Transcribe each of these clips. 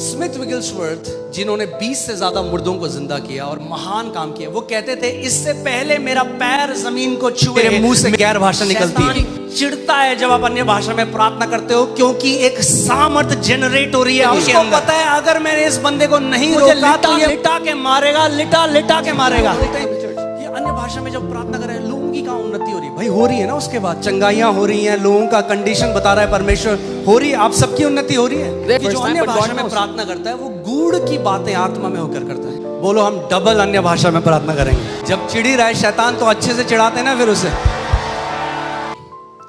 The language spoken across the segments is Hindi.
स्मिथ विगलस्वर्थ, जिन्होंने 20 से ज्यादा मुर्दों को जिंदा किया और महान काम किया, वो कहते थे इससे पहले मेरा पैर जमीन को छुए मेरे मुंह से गैर भाषा निकलती है। चिढ़ता है जब आप अन्य भाषा में प्रार्थना करते हो, क्योंकि एक सामर्थ जनरेट हो रही है आपके अंदर। पता है अगर मैंने इस बंदे को नहीं रोका तो ये लिटा के मारेगा, लिटा के मारेगा। ये अन्य भाषा में जब प्रार्थना कर रहे हैं, लोगों की कहाँ उन्नति हो रही है? भाई हो रही है ना, उसके बाद चंगाइयां हो रही हैं, लोगों का कंडीशन बता रहा है परमेश्वर, हो रही है, आप सबकी उन्नति हो रही है। जो अन्य भाषा में प्रार्थना करता है वो गूढ़ की बातें आत्मा में होकर करता है। बोलो हम डबल अन्य भाषा में प्रार्थना करेंगे। जब चिढ़ ही रहा है शैतान तो अच्छे से चिढ़ाते हैं ना फिर उसे।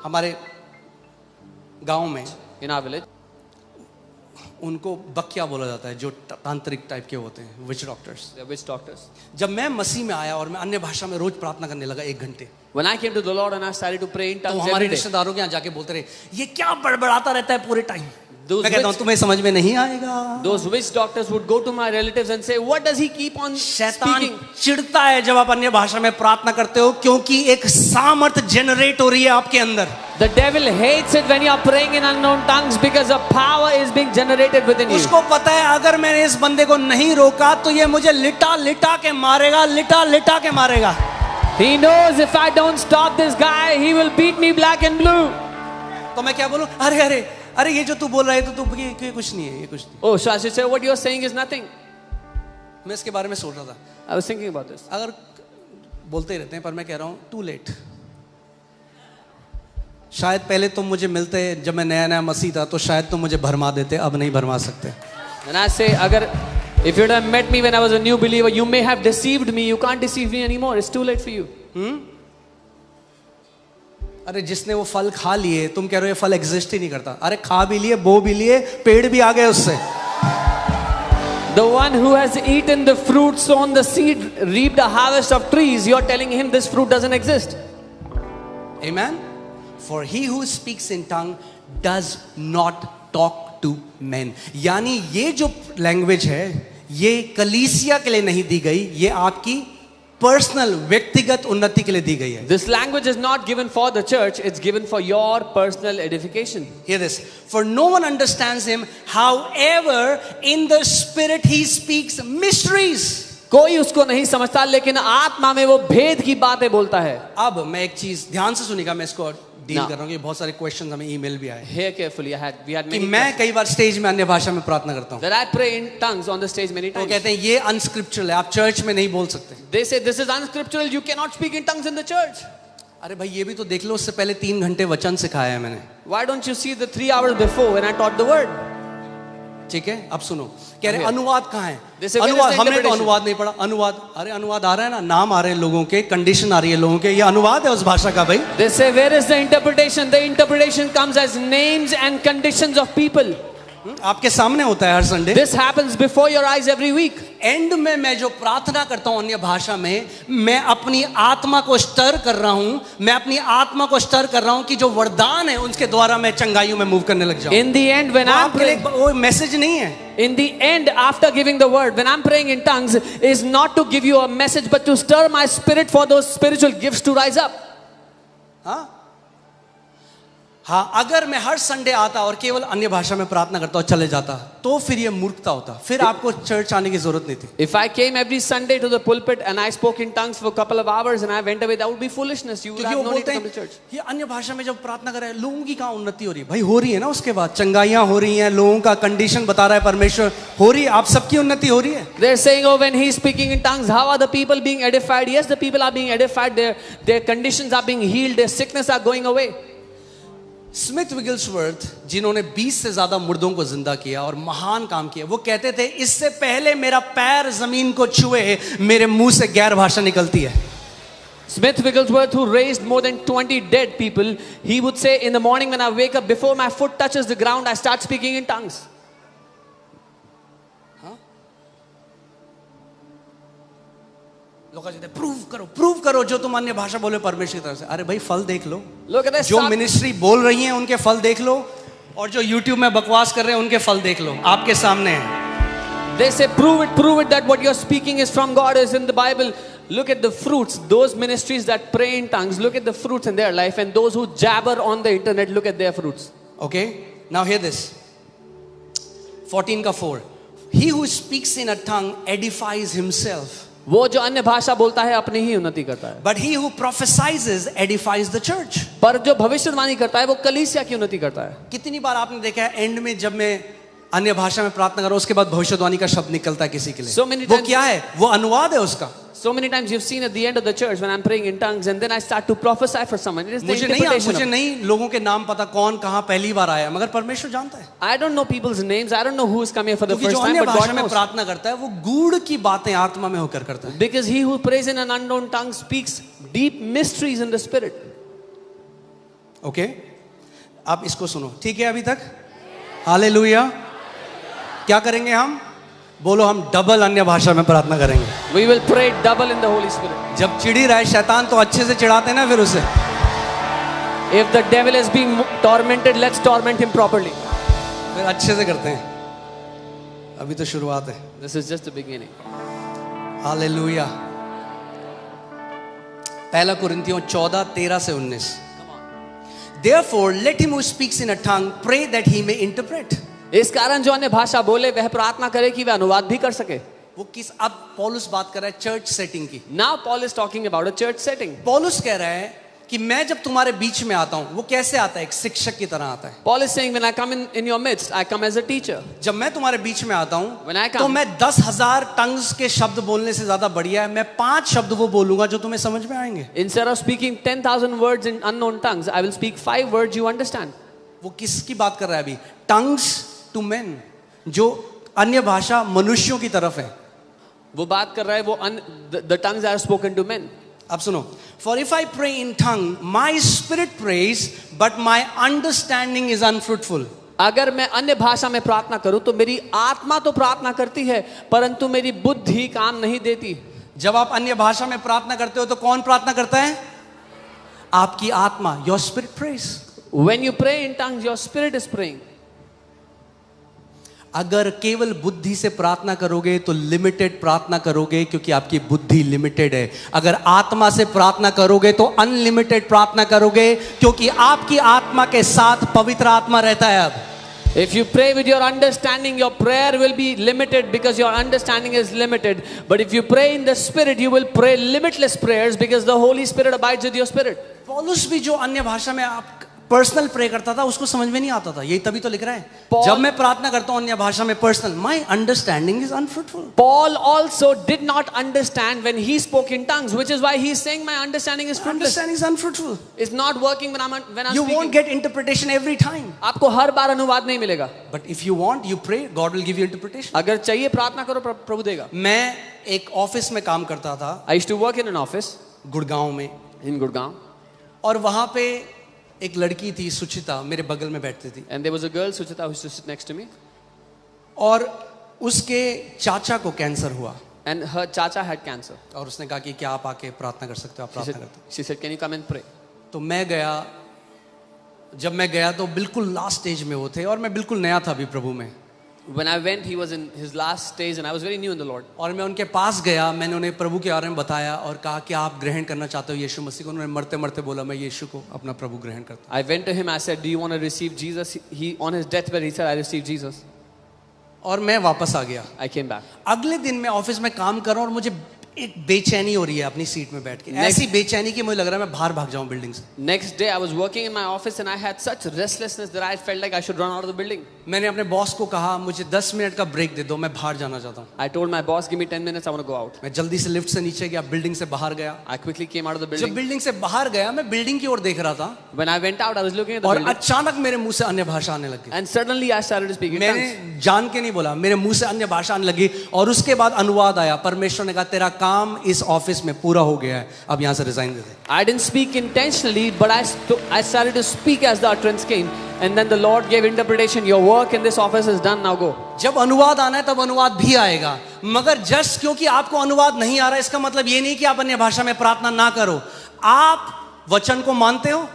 हमारे गांव में in our village, उनको बकिया बोला जाता है, जो तांत्रिक टाइप के होते हैं, विच डॉक्टर्स। the witch doctors. जब मैं मसीह में आया और मैं अन्य भाषा में रोज प्रार्थना करने लगा 1 घंटे, When I came to the Lord and I started to pray in तो tongues हमारे every day, रिश्तेदारों के यहाँ जाके बोलते रहे ये क्या बड़बड़ाता रहता है पूरे टाइम। Those मैं कहता हूँ witch- तुम्हें समझ में नहीं आएगा। those witch doctors would go to my relatives and say, what does he keep on शैतान speaking? चिढ़ता है जब आप अन्य भाषा में प्रार्थना करते हो, क्योंकि एक सामर्थ जनरेट हो रही है आपके अंदर। The devil hates it when you are praying in unknown tongues because a power is being generated within you. उसको पता है अगर मैंने इस बंदे को नहीं रोका तो ये मुझे लिटा के मारेगा, लिटा के मारेगा। He knows if I don't stop this guy, he will beat me black and blue. तो मैं क्या बोलूं? अरे ये जो तू बोल रहा है तो तू ये कुछ नहीं है, ये कुछ नहीं। Oh, so I should say what you are saying is nothing. मैं इसके बारे में सोच रहा था। I was thinking about this. अगर बोलते ही रहते हैं, पर मैं कह रहा हूं टू लेट। शायद पहले तुम मुझे मिलते जब मैं नया मसीह था तो शायद तुम मुझे भरमा देते, अब नहीं भरमा सकते। And I say, if you had met me when I was a new believer, you may have deceived me. You can't deceive me anymore. It's too late for you. अरे जिसने वो फल खा लिए, तुम कह रहे हो ये फल एग्जिस्ट ही नहीं करता। अरे खा भी लिए, बो भी लिए, पेड़ भी आ गए उससे। The one who has eaten the fruit, sown the seed, reaped a harvest of trees, you're telling him this fruit doesn't exist. Amen. For he who speaks in tongue does not talk to men. यानी ये जो लैंग्वेज है ये कलीसिया के लिए नहीं दी गई, ये आपकी पर्सनल व्यक्तिगत उन्नति के लिए दी गई है। This language is not given for the church, it's given for your personal edification. Hear this. For no one understands him, however in the spirit he speaks mysteries. कोई उसको नहीं समझता, लेकिन आत्मा में वो भेद की बातें बोलता है। अब मैं एक चीज ध्यान से सुनिएगा, मैं इसको डील कर रहा हूँ। बहुत सारे क्वेश्चन हमें ईमेल भी आए Hear carefully. we had कि many मैं कई बार स्टेज में अन्य भाषा में प्रार्थना करता हूँ। that I pray in tongues on the stage many तो times. कहते हैं ये अनस्क्रिप्चुरल है, आप चर्च में नहीं बोल सकते। They say this is unscriptural, you cannot speak in tongues in the church. अरे भाई ये भी तो देख लो, उससे पहले 3 घंटे वचन सिखाया है मैंने। Why don't you see the 3 hours before when I taught the word? ठीक है, अब सुनो। कह रहे अनुवाद कहाँ है? This is where is अनुवाद the हमने तो interpretation? अनुवाद नहीं पढ़ा। अनुवाद, अरे अनुवाद आ रहा है ना, नाम आ रहे हैं लोगों के, कंडीशन आ रही है लोगों के, ये अनुवाद है उस भाषा का भाई। They say where is the interpretation? The interpretation comes as names and conditions of people. आपके सामने होता है हर Sunday. This happens before your eyes every week. End में मैं जो प्रार्थना करता हूं अन्य भाषा में, मैं अपनी आत्मा को स्टर कर रहा हूं, मैं अपनी आत्मा को स्टर कर रहा हूं कि जो वरदान है उनके द्वारा मैं चंगाइयों में मूव करने लग जाऊं। In the end, when I'm praying, वो मैसेज नहीं है। in the end, after giving the word, when I'm praying in tongues, is not to give you a message, but to stir my spirit for those spiritual gifts to rise up. हाँ, अगर मैं हर संडे आता और केवल अन्य भाषा में प्रार्थना करता और चले जाता तो फिर ये मूर्खता होता, फिर आपको चर्च आने की जरूरत नहीं थी। If I came every Sunday to the pulpit and I spoke in tongues for a couple of hours and I went away, that would be foolishness. You would have no need to come to church. ये अन्य भाषा में जब प्रार्थना कर रहे हैं, लोगों की कहाँ उन्नति हो रही है? भाई हो रही है ना, उसके बाद चंगाइयां हो रही हैं, लोगों का कंडीशन बता रहा है परमेश्वर, हो रही है, आप सबकी उन्नति हो रही है। They're saying, oh, when he's speaking in tongues, how are the people being edified? Yes, the people are being edified. Their conditions are being healed. Their sickness are going away. Smith Wigglesworth, जिन्होंने 20 से ज्यादा मुर्दों को जिंदा किया और महान काम किया, वो कहते थे इससे पहले मेरा पैर जमीन को छुए मेरे मुंह से गैर भाषा निकलती है। Smith Wigglesworth, who raised more than 20 dead people, he would say, in the morning when I wake up, before my foot touches the ground, I start speaking in tongues. लोग कहते हैं प्रूव करो जो तुम अन्य भाषा बोले परमेश्वर की तरफ से। अरे भाई फल देख लो, Look at this. जो मिनिस्ट्री बोल रही है उनके फल देख लो, और जो यूट्यूब में बकवास कर रहे हैं उनके फल देख लो, आपके सामने है। They say, prove it that what you're speaking is from God, is in the Bible. Look at the fruits. Those ministries that pray in tongues, look at the fruits in their life. And those who jabber on the internet, look at their fruits. Okay, now hear this. 14 का 4. He who speaks in a tongue edifies himself, वो जो अन्य भाषा बोलता है अपनी ही उन्नति करता है, but he who prophesies edifies the church. पर जो भविष्यवाणी करता है वो कलीसिया की उन्नति करता है। कितनी बार आपने देखा है एंड में जब मैं अन्य भाषा में प्रार्थना करो उसके बाद भविष्यवाणी का शब्द निकलता है किसी के लिए, So many वो times- क्या है? वो अनुवाद है उसका। So many times you've seen at the end of the church when I'm praying in tongues and then I start to prophesy for someone. It is the मुझे interpretation of- नहीं लोगों के नाम पता कौन कहाँ पहली बार आया, मगर परमेश्वर जानता है। I don't know people's names. I don't know who is coming for the क्योंकि first जो time, अन्य but भाषा God में knows. प्रार्थना करता है वो गूढ़ की बातें आत्मा में होकर करता है। Because he who prays in an unknown tongue speaks deep mysteries in the spirit. Okay, आप इसको सुनो, ठीक है अभी तक? हालेलुया। क्या करेंगे हम? बोलो, हम डबल अन्य भाषा में प्रार्थना करेंगे। We will pray double in the Holy Spirit. जब चिढ़ी रहा है शैतान तो अच्छे से चिढ़ाते हैं ना फिर उसे। If the devil is being tormented, let's torment him properly. फिर अच्छे से करते हैं। अभी तो शुरुआत है। This is just the beginning. Hallelujah. पहला कुरिन्थियों 14:13 से 19। Therefore, let him who speaks in a tongue pray that he may interpret. इस कारण जो अन्य भाषा बोले वह प्रार्थना करे कि वह अनुवाद भी कर सके। वो किस, अब पौलुस बात कर रहा है चर्च सेटिंग की। Now Paul is talking about a church setting. पौलुस कह रहा है कि मैं जब तुम्हारे बीच में आता हूं वो कैसे आता है? एक शिक्षक की तरह आता है। Paul is saying when I come in your midst, I come as a teacher. जब मैं तुम्हारे बीच में आता When I हूं come- तो मैं 10,000 टंग्स के शब्द बोलने से ज्यादा बढ़िया है मैं 5 शब्द वो बोलूंगा जो तुम्हें समझ में आएंगे। Instead of speaking 10,000 words in unknown tongues, I will speak 5 words you understand. वो किसकी बात कर रहा है अभी? टंग्स टू मेन, जो अन्य भाषा मनुष्यों की तरफ है। वो बात कर रहा है वो the tongues are spoken to men. अब सुनो, for if I pray in tongue, my spirit prays, but my understanding is unfruitful. अगर मैं अन्य भाषा में प्रार्थना करूं तो मेरी आत्मा तो प्रार्थना करती है परंतु मेरी बुद्धि काम नहीं देती। जब आप अन्य भाषा में प्रार्थना करते हो तो कौन प्रार्थना करता है? आपकी आत्मा, your spirit prays. When you pray in tongues, your spirit is praying. अगर केवल बुद्धि से प्रार्थना करोगे तो लिमिटेड प्रार्थना करोगे क्योंकि आपकी बुद्धि लिमिटेड है। अगर आत्मा से प्रार्थना करोगे तो अनलिमिटेड प्रार्थना करोगे क्योंकि आपकी आत्मा के साथ पवित्र आत्मा रहता है। अब If you pray with your understanding, your prayer will be limited because your understanding is limited. But if you pray in the Spirit, you will pray limitless prayers because the Holy Spirit abides with your spirit. पौलुस भी जो अन्य भाषा में आप पर्सनल प्रे करता था उसको समझ में नहीं आता था, यही तभी तो लिख रहा है Paul- जब मैं प्रार्थना करता हूं अन्य भाषा में personal, my understanding is unfruitful. Paul also did not understand when he spoke in tongues, which is why he is saying my understanding is fruitless. Understanding is unfruitful. It's not working when I'm You won't speaking. get interpretation every time. आपको हर बार अनुवाद नहीं मिलेगा। But if you want, you pray, God will give you interpretation. अगर चाहिए प्रार्थना करो, प्रभु देगा। मैं एक ऑफिस में काम करता था I used to work in an office Gurgaon में, in Gurgaon, और वहां पे एक लड़की थी सुचिता, मेरे बगल में बैठती थी, and there was a girl Suchita who used to sit next to me, और उसके चाचा को कैंसर हुआ and her chacha had cancer. और उसने कहा कि क्या आप आके प्रार्थना कर सकते हो? आप प्रार्थना करते She said, "Can you come and pray?" हो? तो मैं गया। जब मैं गया तो बिल्कुल लास्ट स्टेज में वो थे और मैं बिल्कुल नया था अभी प्रभु में, When I went, he was in his last stage, and I was very new in the Lord. और मैं उनके पास गया। मैंने उन्हें प्रभु के बारे में बताया और कहा कि आप ग्रहण करना चाहते हो यीशु मसीह को? उन्होंने मरते मरते बोला मैं यीशु को अपना प्रभु ग्रहण करता I went to him. I said, "Do you want to receive Jesus?" He on his deathbed, he said, "I received Jesus." हूं। और मैं वापस आ गया। I came back. अगले दिन मैं ऑफिस में काम कर रहा हूं और मुझे एक बेचैनी हो रही है अपनी सीट में बैठ के, Next- ऐसी बेचैनी कि मुझे लग रहा है मैं बाहर भाग जाऊं बिल्डिंग से। Next day, I was working in my office, and I had such restlessness that I felt like I should run out of the building. मैंने अपने बॉस को कहा मुझे 10 मिनट का ब्रेक दे दो, मैं बाहर जाना चाहता हूं। I told my boss, "Give me 10 minutes. I want to go out." मैं जल्दी से लिफ्ट से नीचे गया, बिल्डिंग से बाहर गया। I quickly came out of the जब building. बिल्डिंग से बाहर गया मैं बिल्डिंग की ओर देख रहा था When I went out, I was looking at the और building, अचानक मेरे मुंह से अन्य भाषा आने लग गई। and suddenly I started to speak in tongues. मैंने जान के नहीं बोला, मेरे मुंह से अन्य भाषा आने लगी और उसके बाद अनुवाद आया। परमेश्वर ने कहा तेरा काम इस ऑफिस में पूरा हो गया है, अब यहां से resign they they. I didn't speak intentionally, but I started to speak as the utterance came, and then the Lord gave interpretation. Your work in this office is done. Now go. जब अनुवाद आना है तब अनुवाद भी आएगा, मगर जस्ट क्योंकि आपको अनुवाद नहीं आ रहा है इसका मतलब ये नहीं कि आप अन्य भाषा में प्रार्थना ना करो। आप वचन को मानते हो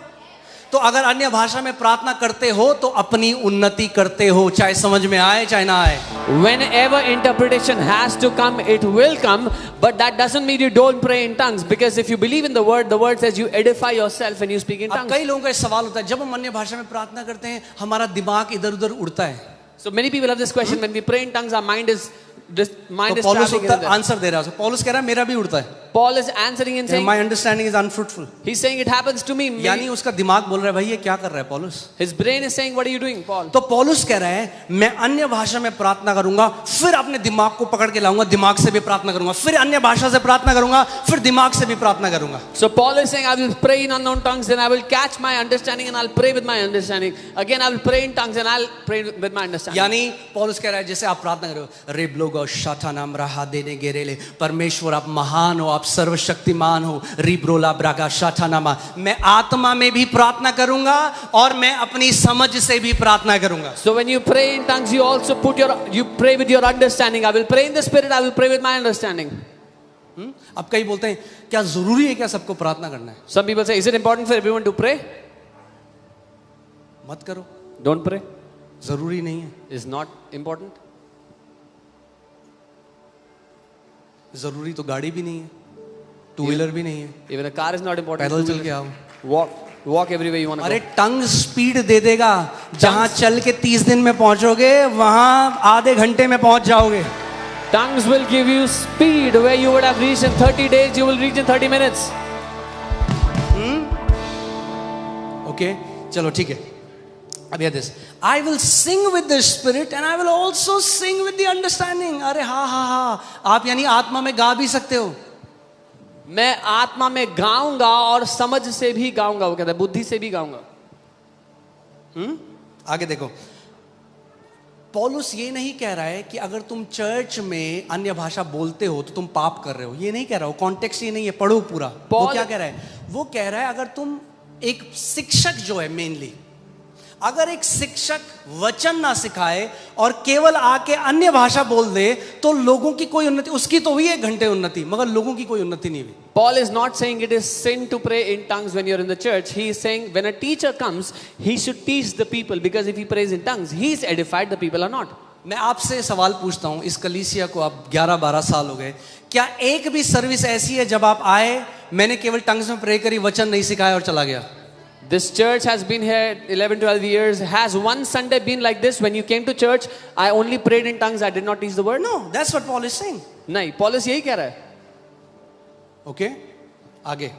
तो अगर अन्य भाषा में प्रार्थना करते हो तो अपनी उन्नति करते हो, चाहे समझ में आए चाहे ना आए। Whenever interpretation has to come, it will come, but that doesn't mean you don't pray in tongues, because if you believe in the word says you edify yourself when you speak in अब tongues. कई लोगों का सवाल होता है जब हम अन्य भाषा में प्रार्थना करते हैं हमारा दिमाग इधर उधर उड़ता है। So many people have this question: when we pray in tongues, our mind is तो पौलुस traveling. here and there. Answer दे रहा है, पौलुस कह रहा है मेरा भी उड़ता है, Paul is answering and saying, my understanding is unfruitful. he's saying it happens to me. यानी उसका दिमाग बोल रहा है भाई ये क्या कर रहा है पौलुस. His brain is saying, what are you doing, Paul? तो पौलुस कह रहा है मैं अन्य भाषा में प्रार्थना करूंगा, फिर अपने दिमाग को पकड़ के लाऊंगा, दिमाग से भी प्रार्थना करूंगा, फिर अन्य भाषा से प्रार्थना करूंगा, फिर दिमाग से भी प्रार्थना करूंगा. So Paul is saying, I will pray in unknown tongues, then I will catch my understanding and I'll pray with my understanding. Again, I will pray in tongues and I'll pray with my understanding. यानी पौलुस कह रहा है जैसे आप प्रार्थना करो, रिबलोगो शाठानाम रहा देने गेरेले, परमेश्वर आप महान हो, आप सर्वशक्तिमान हो, रिब्रोला ब्रागा शाठानामा, मैं आत्मा में भी प्रार्थना करूंगा और मैं अपनी समझ से भी प्रार्थना करूंगा. So when you pray in tongues, you also you pray with your understanding. I will pray in the spirit, I will pray with my understanding. अब कई बोलते हैं क्या जरूरी है क्या सबको प्रार्थना करना है? Some people say, is it important for everyone to pray? मत करो, Don't pray. जरूरी नहीं है. Is not important. जरूरी तो गाड़ी भी नहीं है, टू व्हीलर भी नहीं है, Even a car is not important. पैदल चल के आओ. Walk everywhere you want to अरे go. टंग स्पीड दे देगा, जहां चल के 30 दिन में पहुंचोगे वहां आधे घंटे में पहुंच जाओगे. Tongues will give you speed where you would have reached in 30 days, you will reach in 30 minutes. Okay चलो ठीक है. अब ये this I will sing with the spirit and I will also sing with the understanding. अरे हाँ आप यानी आत्मा में गा भी सकते हो. मैं आत्मा में गाऊंगा और समझ से भी गाऊंगा. वो कहता है बुद्धि से भी गाऊंगा. आगे देखो, पौलुस ये नहीं कह रहा है कि अगर तुम चर्च में अन्य भाषा बोलते हो तो तुम पाप कर रहे हो, ये नहीं कह रहा हो. कॉन्टेक्स्ट ये नहीं है, पढ़ो पूरा. वो क्या कह रहा है? वो कह रहा है अगर तुम एक शिक्षक जो है मेनली, अगर एक शिक्षक वचन ना सिखाए और केवल आके अन्य भाषा बोल दे तो लोगों की कोई उन्नति, उसकी तो हुई 1 घंटे उन्नति, मगर लोगों की कोई उन्नति नहीं हुई. Paul is not saying it is sin to pray in tongues when you're in the church. He is saying when a teacher comes, he should teach the people, because if he prays in tongues, he's edified, the people are not. मैं आपसे सवाल पूछता हूं, इस कलीसिया को आप 11-12 साल हो गए, क्या एक भी सर्विस ऐसी है जब आप आए मैंने केवल टंग्स में प्रे करी, वचन नहीं सिखाया और चला गया? This church has been here 11-12 years. Has one Sunday been like this? When you came to church, I only prayed in tongues, I did not teach the word? No, that's what Paul is saying. नहीं, Paul यही कह रहा है. ओके आगे